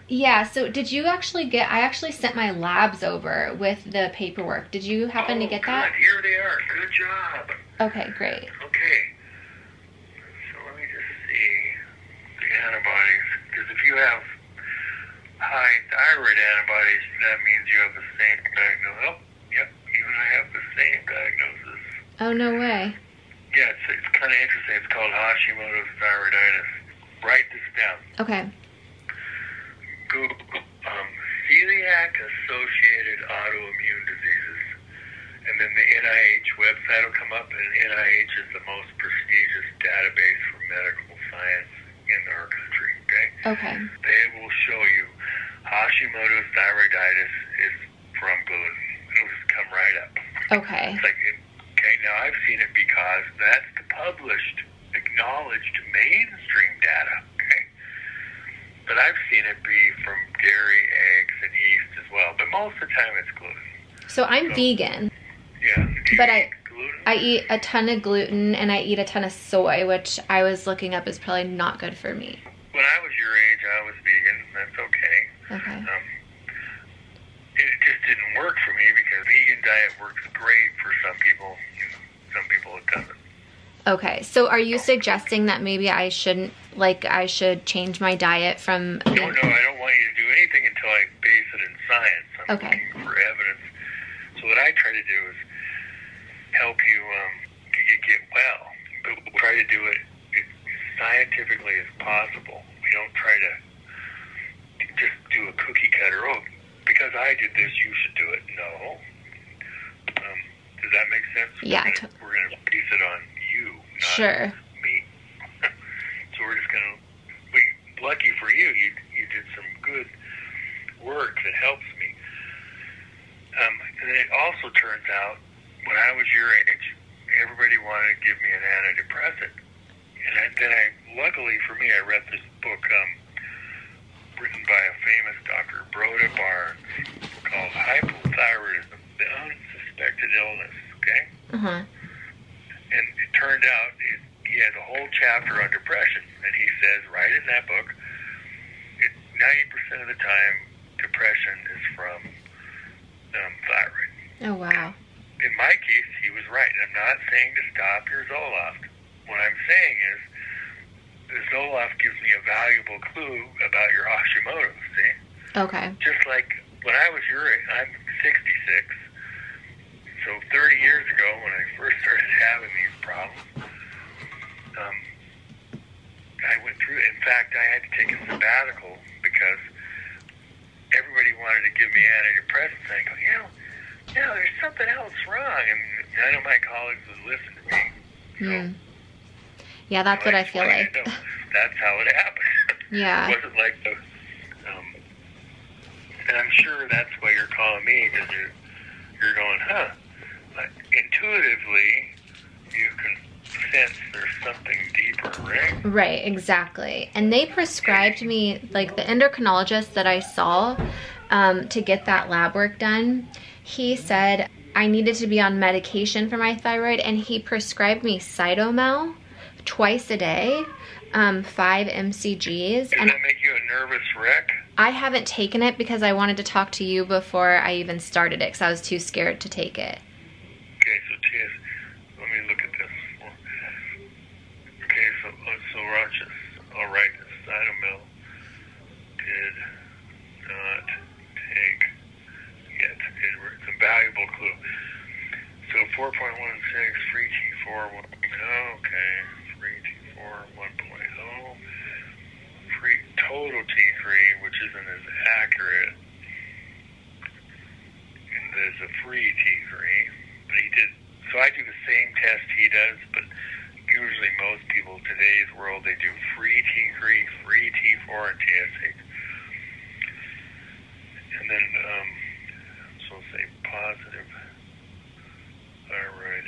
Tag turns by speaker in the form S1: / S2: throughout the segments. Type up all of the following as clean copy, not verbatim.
S1: Yeah, so did you actually get, I actually sent my labs over with the paperwork. Did you happen to get that?
S2: Here they are. Good job.
S1: Okay, great.
S2: Okay. So let me just see the antibodies. Because if you have high thyroid antibodies, that means you have the same diagnosis. Oh, yep, you and I have the same diagnosis.
S1: Oh, no way.
S2: Yeah, it's kind of interesting. It's called Hashimoto's thyroiditis. Write this down.
S1: Okay.
S2: Google celiac-associated autoimmune diseases. And then the NIH website will come up, and NIH is the most prestigious database for medical science in our country, okay?
S1: Okay.
S2: They will show you Hashimoto's thyroiditis is from gluten. It'll just come right up.
S1: Okay.
S2: It's like, okay, now I've seen it because that's the published, acknowledged mainstream data, okay? But I've seen it be from dairy, eggs, and yeast as well. But most of the time it's gluten.
S1: So I'm vegan.
S2: Yeah.
S1: But
S2: gluten?
S1: I eat a ton of gluten and I eat a ton of soy, which I was looking up is probably not good for me.
S2: When I was your age, I was vegan. That's okay.
S1: Okay.
S2: It just didn't work for me because vegan diet works great for some people. Some people it doesn't.
S1: Okay, so are you suggesting that maybe I shouldn't, like, I should change my diet from...
S2: No, I don't want you to do anything until I base it in science. I'm
S1: Okay.
S2: looking for evidence. So what I try to do is help you get well. But we'll try to do it as scientifically as possible. We don't try to just do a cookie cutter. Oh, because I did this, you should do it. No. Does that make sense?
S1: Yeah.
S2: We're going to base it on you, not
S1: Sure.
S2: me. So we're just going to... Lucky for you, you did some good work that helps me. And then it also turns out, when I was your age, everybody wanted to give me an antidepressant. And luckily for me, I read this book written by a famous doctor, Broda Barnes, called Hypothyroidism, the Unsuspected Illness, okay?
S1: Uh-huh.
S2: And it turned out he has a whole chapter on depression, and he says right in that book, 90% of the time, depression is from thyroid.
S1: Oh, wow.
S2: In my case, he was right. I'm not saying to stop your Zoloft. What I'm saying is, the Zoloft gives me a valuable clue about your Hashimoto's, see?
S1: Okay.
S2: Just like when I was your age, I'm 66. So 30 years ago, when I first started having these problems, I went through it. In fact, I had to take a sabbatical because everybody wanted to give me antidepressants. I go, there's something else wrong. And none of my colleagues would listen to me. So,
S1: yeah, that's what I feel like.
S2: That's how it happened.
S1: Yeah.
S2: It wasn't like the... and I'm sure that's why you're calling me, because you're going, But intuitively, you can sense there's something deeper, right?
S1: Right, exactly. And they prescribed me, like the endocrinologist that I saw to get that lab work done, he said I needed to be on medication for my thyroid, and he prescribed me Cytomel twice a day, 5 mcgs.
S2: Does that make you a nervous wreck?
S1: I haven't taken it because I wanted to talk to you before I even started it because I was too scared to take it.
S2: Okay, so Tiz, let me look at this. Okay, so Rochus, all right, Cytomel did not take yet. It's a valuable clue. So 4.16, free T4, okay, free T4, 1.0, free total T3, which isn't as accurate as a free T3, but he did. So I do the same test he does, but usually most people in today's world, they do free T3, free T4, and TSH. And then, so say positive thyroid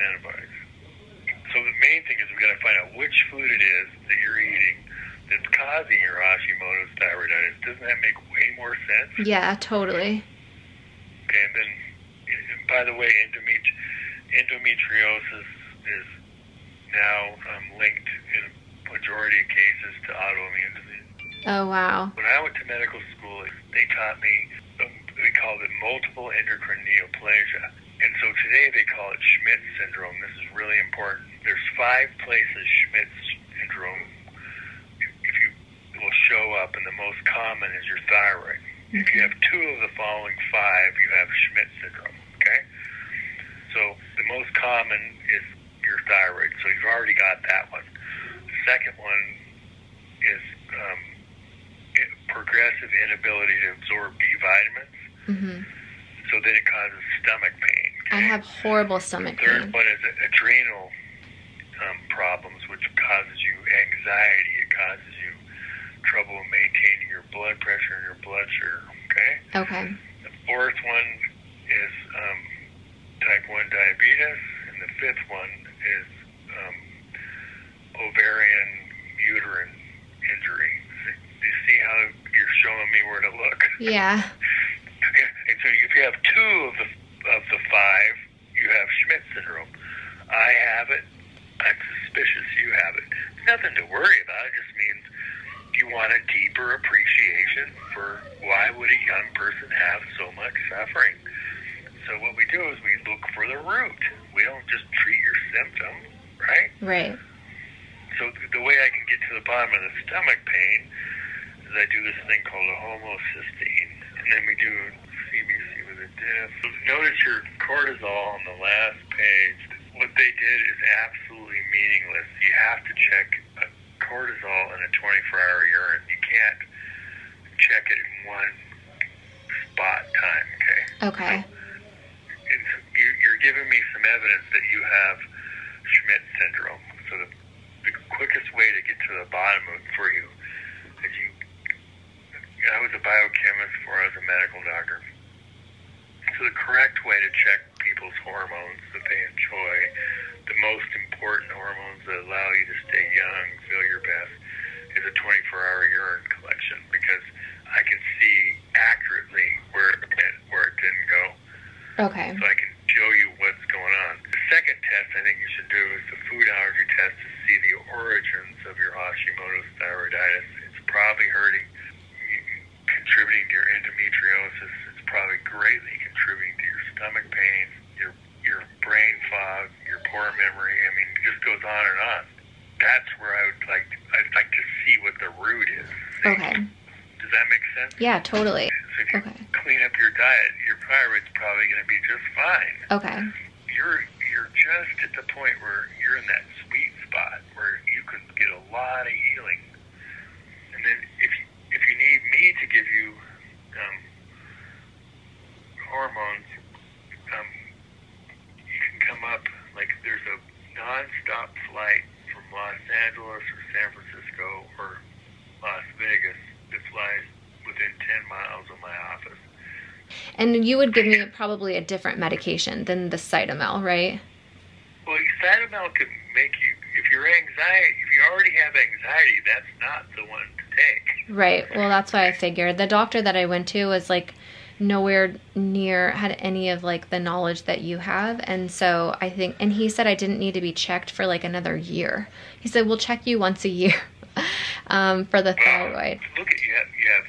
S2: antibodies. So the main thing is we've got to find out which food it is that you're eating that's causing your Hashimoto's thyroiditis. Doesn't that make way more sense?
S1: Yeah, totally.
S2: Okay, and then, by the way, endometriosis is now linked in a majority of cases to autoimmune disease.
S1: Oh, wow.
S2: When I went to medical school, they taught me, they called it multiple endocrine neoplasia. And so today they call it Schmidt syndrome. This is really important. There's 5 places Schmidt syndrome will show up, and the most common is your thyroid. If you have 2 of the following 5, you have Schmidt syndrome, okay? So the most common is your thyroid, so you've already got that one. The second one is progressive inability to absorb B vitamins.
S1: Mm-hmm.
S2: So then it causes stomach pain. Okay?
S1: I have horrible stomach
S2: The third
S1: pain.
S2: one is adrenal problems, which causes you anxiety. It causes you trouble maintaining your blood pressure and your blood sugar. Okay?
S1: Okay.
S2: The fourth one is type 1 diabetes, and the 5th one is ovarian uterine injury. Do you see how you're showing me where to look?
S1: Yeah.
S2: And so if you have 2 of the 5, you have Schmidt syndrome. I have it. I'm suspicious you have it. It's nothing to worry about. It just means you want a deeper appreciation for why would a young person have so much suffering. So what we do is we look for the root. We don't just treat your symptom, right?
S1: Right.
S2: So the way I can get to the bottom of the stomach pain is I do this thing called a homocysteine, and then we do CBC with a diff. Notice your cortisol on the last page. What they did is absolutely meaningless. You have to check a cortisol in a 24-hour urine. You can't check it in one spot time, okay?
S1: Okay.
S2: So you're giving me some evidence that you have Schmidt syndrome. So the quickest way to get to the bottom of it for you is I was a biochemist before I was a medical doctor. So the correct way to check people's hormones that they enjoy, the most important hormones that allow you to stay young, feel your best, is a 24-hour urine collection, because I can see accurately where it didn't go.
S1: Okay.
S2: So I can show you what's going on. The second test I think you should do is the food allergy test to see the origins of your Hashimoto's thyroiditis. It's probably contributing to your endometriosis. It's probably greatly contributing to your stomach pain, your brain fog, your poor memory. I mean, it just goes on and on. That's where I'd like to see what the root is.
S1: Okay.
S2: Does that make sense?
S1: Yeah, totally.
S2: So if you clean up your diet, your thyroid's probably going to be just fine.
S1: Okay.
S2: You're just at the point where you're in that sweet spot where you can get a lot of healing. And then if you need me to give you hormones, you can come up, like there's a non-stop flight from Los Angeles or San Francisco or Las Vegas that flies within 10 miles of my office.
S1: And you would give me probably a different medication than the Cytomel, right?
S2: Well, Cytomel could make you, if you already have anxiety, that's not the one to take.
S1: Right. Well, that's why I figured. The doctor that I went to was like nowhere near had any of like the knowledge that you have. And so I think, and he said I didn't need to be checked for like another year. He said, we'll check you once a year for the thyroid.
S2: Look at you have,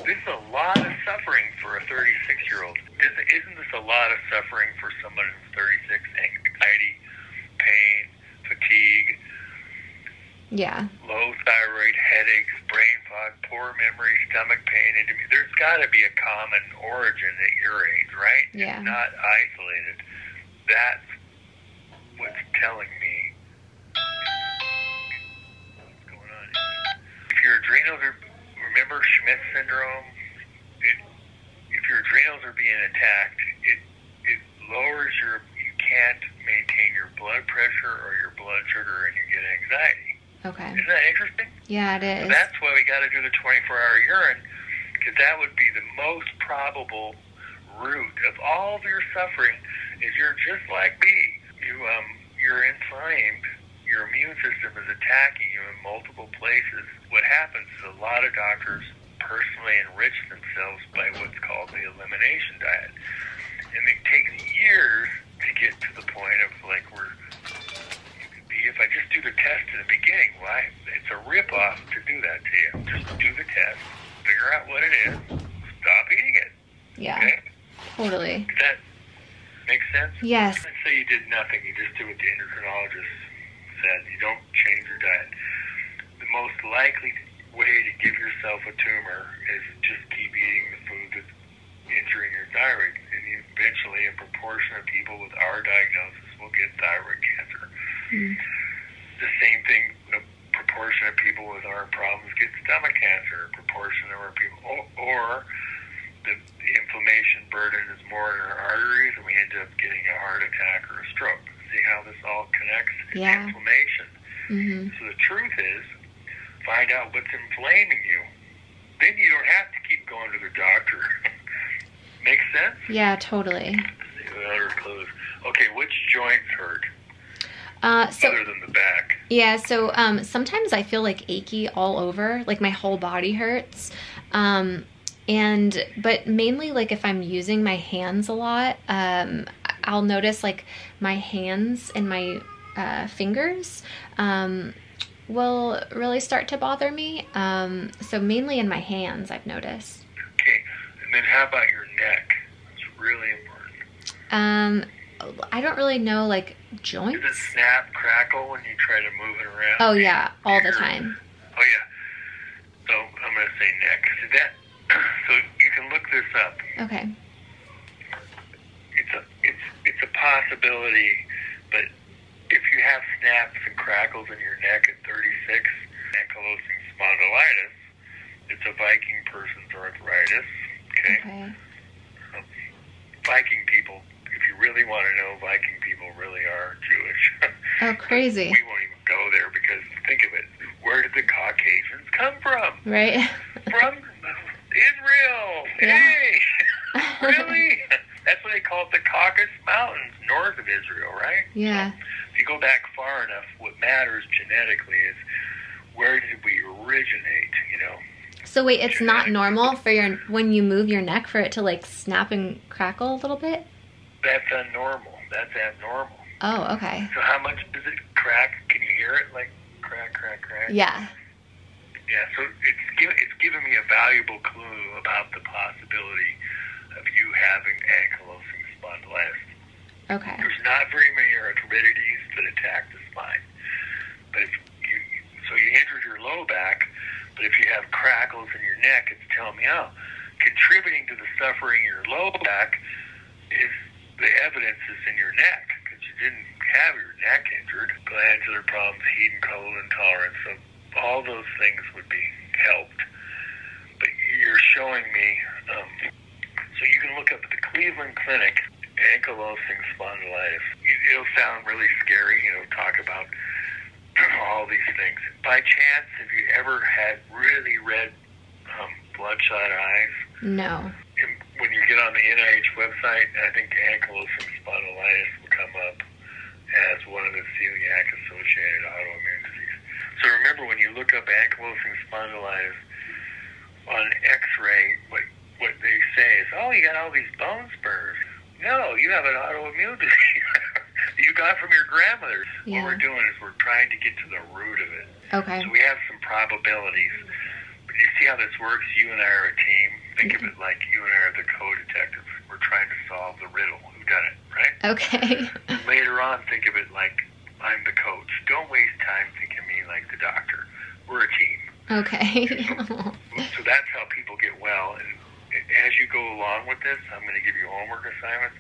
S2: this is a lot of suffering for a 36-year-old. Isn't this a lot of suffering for someone who's 36? Anxiety, pain, fatigue,
S1: yeah,
S2: low thyroid, headaches, brain fog, poor memory, stomach pain. There's got to be a common origin at your age, right?
S1: Yeah.
S2: It's not isolated. That's what's telling me what's going on. If your adrenals are, remember Schmidt syndrome? If your adrenals are being attacked, it lowers you can't maintain your blood pressure or your blood sugar, and you get anxiety.
S1: Okay.
S2: Isn't that interesting?
S1: Yeah, it is.
S2: So that's why we got to do the 24-hour urine, because that would be the most probable root of all of your suffering. Is you're just like me. You're inflamed. Your immune system is attacking you in multiple places. What happens is a lot of doctors personally enrich themselves by what's called the elimination diet, and it takes years to get to the point of like where you could be. If I just do the test in the beginning, well, it's a rip-off to do that to you. Just do the test, figure out what it is, stop eating it.
S1: Yeah.
S2: Okay?
S1: Totally.
S2: Does that make sense?
S1: Yes.
S2: Let's say you did nothing. You just did what the endocrinologist said. You don't change your diet. The most likely way to give yourself a tumor is just keep eating the food that's injuring your thyroid. And eventually, a proportion of people with our diagnosis will get thyroid cancer.
S1: Mm.
S2: The same thing, a proportion of people with our problems get stomach cancer. A proportion of our people, or the inflammation burden is more in our arteries, and we end up getting a heart attack or a stroke. See how this all connects? It's inflammation.
S1: Mm-hmm.
S2: So the truth is, find out what's inflaming you. Then you don't have to keep going to the doctor. Make sense?
S1: Yeah, totally.
S2: Okay, which joints hurt? Other than the back.
S1: Yeah, so sometimes I feel like achy all over, like my whole body hurts. But mainly like if I'm using my hands a lot, I'll notice like my hands and my fingers will really start to bother me. So mainly in my hands, I've noticed.
S2: Okay, and then how about your neck? It's really important.
S1: I don't really know, like, joints?
S2: Does it snap, crackle when you try to move it around?
S1: Oh, yeah, all the time.
S2: Oh, yeah. So I'm going to say neck. So you can look this up.
S1: Okay.
S2: It's a possibility, but if you have snaps and crackles in your neck at 36, ankylosing spondylitis, it's a Viking person's arthritis. Okay. Viking people, if you really want to know, Viking people really are Jewish.
S1: Oh, crazy.
S2: We won't even go there because think of it. Where did the Caucasians come from?
S1: Right.
S2: From Israel.
S1: Yeah.
S2: Hey! Really? That's what they call it, the Caucasus Mountains, north of Israel, right?
S1: Yeah.
S2: So, if you go back far enough, what matters genetically is where did we originate, you know?
S1: So wait, it's not normal for when you move your neck for it to like snap and crackle a little bit?
S2: That's abnormal. That's abnormal.
S1: Oh, okay.
S2: So how much does it crack? Can you hear it? Like crack, crack, crack?
S1: Yeah.
S2: Yeah, so it's given me a valuable clue about the possibility of you having ankylosing spondylitis.
S1: Okay.
S2: There's not very many arthritides that attack the spine. But you injured your low back, but if you have crackles in your neck, it's telling me, contributing to the suffering in your low back is the evidence is in your neck, because you didn't have your neck injured. Glandular problems, heat and cold intolerance, so all those things would be helped. But you're showing me, so you can look up at the Cleveland Clinic, ankylosing spondylitis. It'll sound really scary, talk about all these things. By chance, have you ever had really red bloodshot eyes?
S1: No.
S2: When you get on the NIH website, I think ankylosing spondylitis will come up as one of the celiac-associated autoimmune diseases. So remember, when you look up ankylosing spondylitis on X-ray, what they say is, you got all these bone spurs. No, you have an autoimmune disease you got from your grandmother's. Yeah. What we're doing is we're trying to get to the root of it.
S1: Okay.
S2: So we have some probabilities. But you see how this works? You and I are a team. Think of it like you and I are the co-detectives. We're trying to solve the riddle. Who done it, right?
S1: Okay.
S2: And later on, think of it like I'm the coach. Don't waste time thinking of me like the doctor. We're a team.
S1: Okay.
S2: So that's how people get well. And as you go along with this, I'm going to give you homework assignments.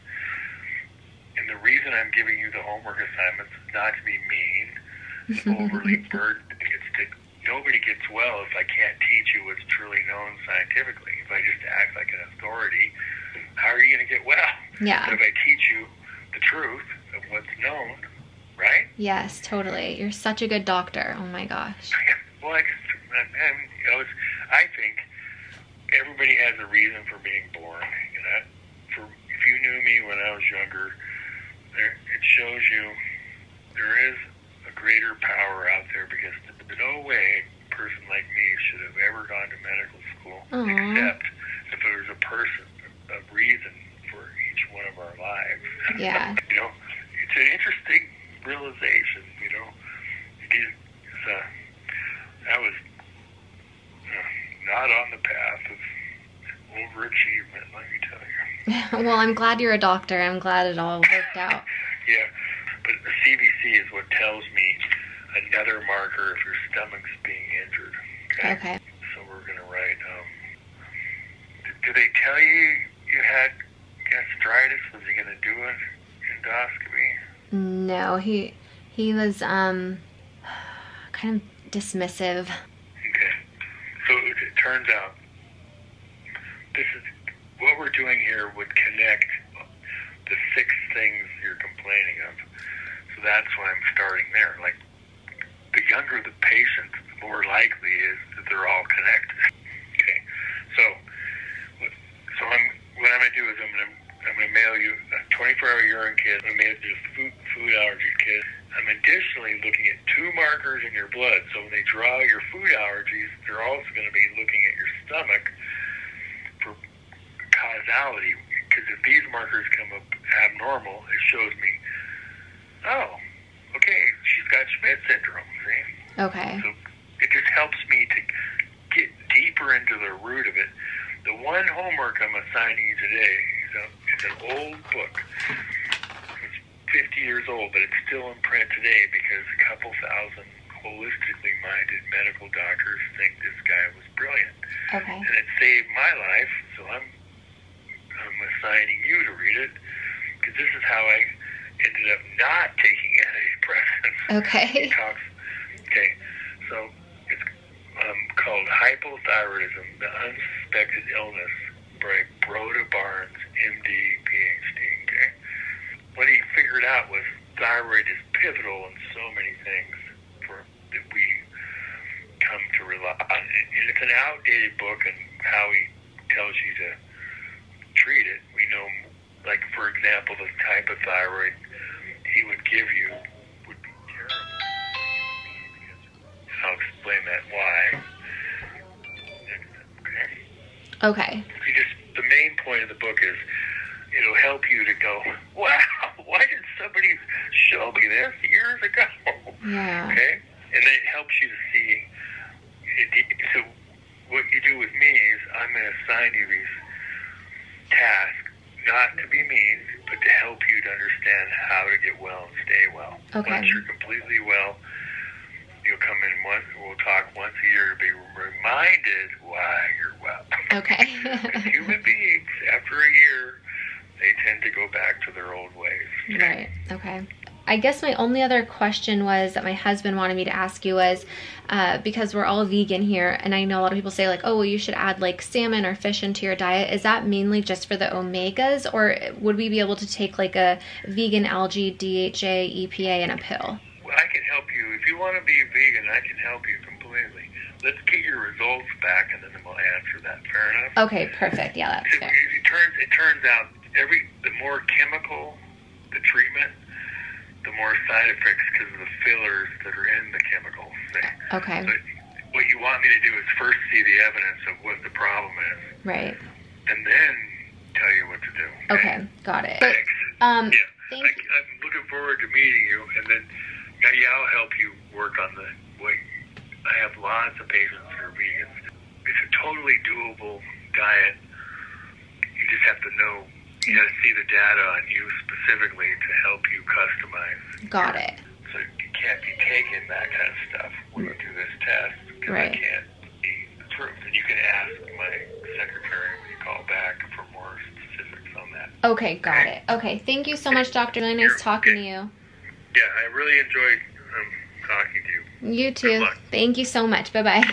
S2: And the reason I'm giving you the homework assignments is not to be mean, overly burdened. It's that nobody gets well if I can't teach you what's truly known scientifically. If I just act like an authority, how are you going to get well?
S1: Yeah.
S2: But if I teach you the truth of what's known, right?
S1: Yes, totally. You're such a good doctor. Oh my gosh.
S2: Well, I think everybody has a reason for being born. If you knew me when I was younger, it shows you there is a greater power out there, because there's no way a person like me should have ever gone to medical school.
S1: Aww.
S2: Except if there was a reason for each one of our lives.
S1: Yeah.
S2: It's an interesting realization, not on the path of overachievement, let me tell you.
S1: Well, I'm glad you're a doctor. I'm glad it all worked out.
S2: Yeah, but the CBC is what tells me another marker if your stomach's being injured.
S1: Okay.
S2: So we're going to write, do they tell you you had gastritis? Was he going to do an endoscopy?
S1: No, he was kind of dismissive.
S2: Okay. So it turns out this is what we're doing here would connect the 6 things you're complaining of. So that's why I'm starting there. Like, the younger the patient, the more likely is that they're all connected. Okay. So what I'm going to do is I'm going to mail you a 24-hour urine kit. I'm going to mail you a food allergy kit. I'm additionally looking at 2 markers in your blood. So when they draw your food allergies, they're also going to be looking at your stomach for causality. Because if these markers come up abnormal, it shows me, oh, okay, she's got Schmidt syndrome. See?
S1: Okay.
S2: So it just helps me to get deeper into the root of it. The one homework I'm assigning you today is an old book. It's 50 years old, but it's still in print today because a couple thousand holistically minded medical doctors think this guy was brilliant.
S1: Okay.
S2: And it saved my life, so I'm assigning you to read it because this is how I ended up not taking antidepressants.
S1: Okay.
S2: Okay, so it's called Hypothyroidism, the Unsuspected Illness by Broda Barnes, MD, PhD. Okay, what he figured out was thyroid is pivotal in so many things that we come to rely on. And it's an outdated book, and how he tells you to treat it. We know, like, for example, the type of thyroid he would give you would be terrible. I'll explain that why.
S1: Okay.
S2: The main point of the book is it'll help you to go, wow, why did somebody show me this years ago?
S1: Yeah.
S2: Okay? And then it helps you to see it. So what you do with me is I'm going to assign you these tasks, not to be mean, but to help you to understand how to get well and stay well.
S1: Okay.
S2: Once you're completely well, you'll come in we'll talk once a year to be reminded why you're well.
S1: Okay.
S2: Human beings, after a year, they tend to go back to their old ways.
S1: Right. Okay. I guess my only other question was that my husband wanted me to ask you was, because we're all vegan here, and I know a lot of people say like, oh, well, you should add like salmon or fish into your diet. Is that mainly just for the omegas, or would we be able to take like a vegan algae, DHA, EPA, and a pill?
S2: Well, I can help you. If you want to be a vegan, I can help you completely. Let's get your results back, and then we'll answer that. Fair enough?
S1: Okay, perfect. Yeah, that's fair.
S2: It turns out the more chemical the treatment, the more side effects because of the fillers that are in the chemicals.
S1: Okay.
S2: So what you want me to do is first see the evidence of what the problem is.
S1: Right.
S2: And then tell you what to do.
S1: Okay, got it.
S2: Thanks.
S1: Yeah.
S2: I'm looking forward to meeting you, and then I'll help you work on the way. I have lots of patients who are vegans. It's a totally doable diet. You just have to know. You got to see the data on you specifically to help you customize.
S1: Got it.
S2: So you can't be taking that kind of stuff when you do this test because
S1: Right.
S2: I can't be the truth. And you can ask my secretary when you call back for more specifics on that.
S1: Okay, got it. Okay, thank you so much, Doctor. Really nice talking to you.
S2: Yeah, I really enjoyed talking to you.
S1: You too. Thank you so much. Bye-bye.